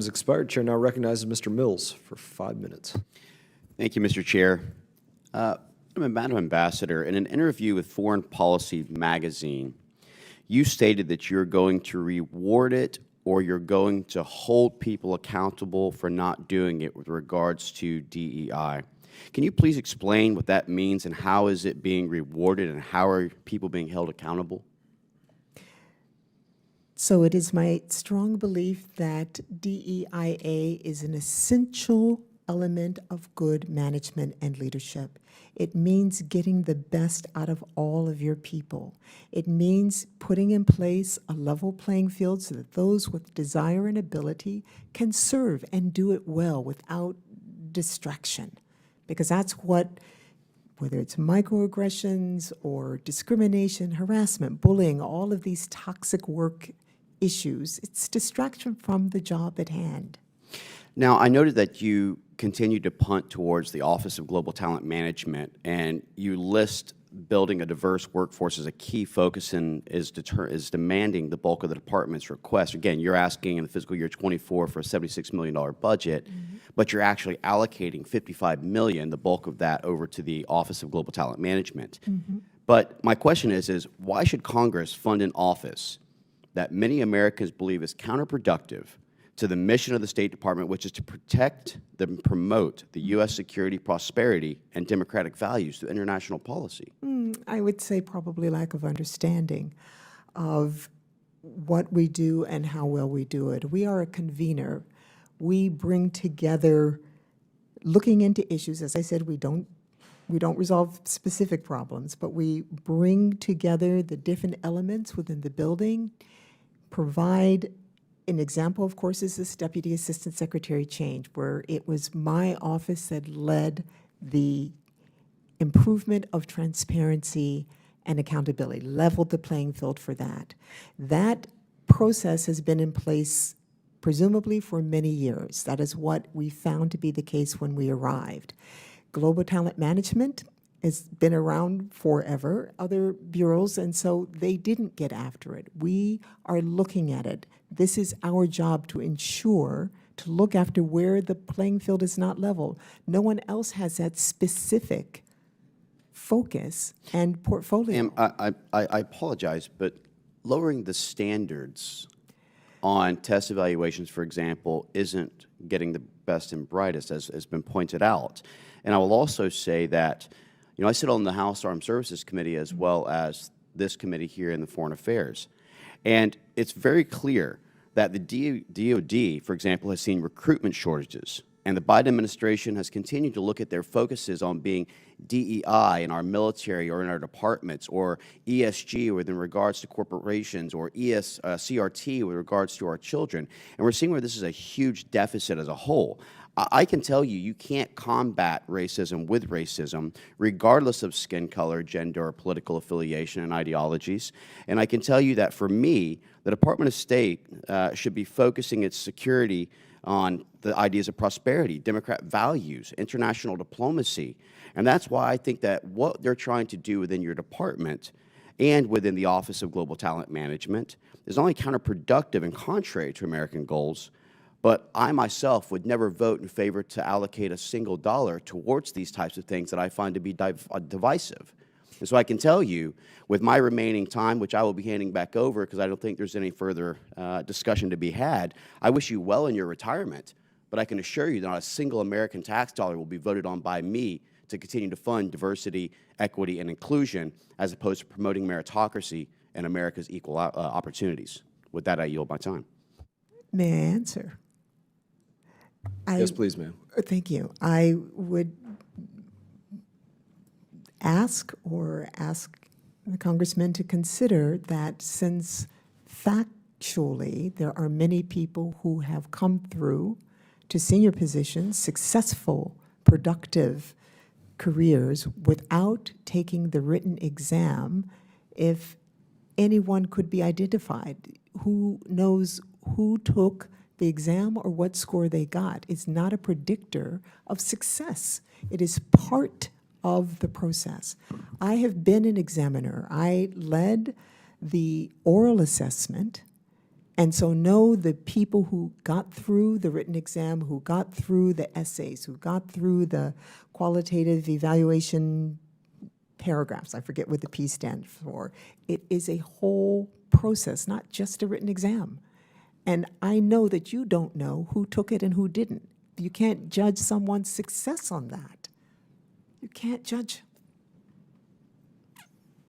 Has expired. Chair now recognizes Mr. Mills for 5 minutes. Thank you, Mr. Chair. Madam Ambassador, in an interview with Foreign Policy magazine, you stated that you're going to reward it or you're going to hold people accountable for not doing it with regards to DEI. Can you please explain what that means and how is it being rewarded and how are people being held accountable? So it is my strong belief that DEIA is an essential element of good management and leadership. It means getting the best out of all of your people. It means putting in place a level playing field so that those with desire and ability can serve and do it well without distraction. Because that's what, whether it's microaggressions or discrimination, harassment, bullying, all of these toxic work issues, it's distraction from the job at hand. Now, I noted that you continue to punt towards the Office of Global Talent Management, and you list building a diverse workforce as a key focus and is demanding the bulk of the department's request. Again, you're asking in the fiscal year 24 for a $76 million budget, but you're actually allocating $55 million, the bulk of that, over to the Office of Global Talent Management. But my question is why should Congress fund an office that many Americans believe is counterproductive to the mission of the State Department, which is to protect and promote the U.S. security, prosperity, and democratic values through international policy? I would say probably lack of understanding of what we do and how well we do it. We are a convener. We bring together, looking into issues. As I said, we don't resolve specific problems, but we bring together the different elements within the building, provide. An example, of course, is this Deputy Assistant Secretary change, where it was my office that led the improvement of transparency and accountability, leveled the playing field for that. That process has been in place presumably for many years. That is what we found to be the case when we arrived. Global Talent Management has been around forever, other bureaus, and so they didn't get after it. We are looking at it. This is our job to ensure, to look after where the playing field is not level. No one else has that specific focus and portfolio. Ma'am, I apologize, but lowering the standards on test evaluations, for example, isn't getting the best and brightest, as has been pointed out. And I will also say that, you know, I sit on the House Armed Services Committee as well as this committee here in the Foreign Affairs. And it's very clear that the DOD, for example, has seen recruitment shortages. And the Biden administration has continued to look at their focuses on being DEI in our military or in our departments, or ESG with in regards to corporations, or CRT with regards to our children. And we're seeing where this is a huge deficit as a whole. I can tell you, you can't combat racism with racism, regardless of skin color, gender, or political affiliation and ideologies. And I can tell you that for me, the Department of State should be focusing its security on the ideas of prosperity, Democrat values, international diplomacy. And that's why I think that what they're trying to do within your department and within the Office of Global Talent Management is not only counterproductive and contrary to American goals, but I myself would never vote in favor to allocate a single dollar towards these types of things that I find to be divisive. And so I can tell you, with my remaining time, which I will be handing back over because I don't think there's any further discussion to be had, I wish you well in your retirement, but I can assure you that not a single American tax dollar will be voted on by me to continue to fund diversity, equity, and inclusion, as opposed to promoting meritocracy and America's equal opportunities. With that, I yield my time. May I answer? Yes, please, ma'am. Thank you. I would ask the congressman to consider that since factually there are many people who have come through to senior positions, successful, productive careers without taking the written exam, if anyone could be identified, who knows who took the exam or what score they got is not a predictor of success. It is part of the process. I have been an examiner. I led the oral assessment And so know the people who got through the written exam, who got through the essays, who got through the qualitative evaluation paragraphs. I forget what the P stands for. It is a whole process, not just a written exam. And I know that you don't know who took it and who didn't. You can't judge someone's success on that. You can't judge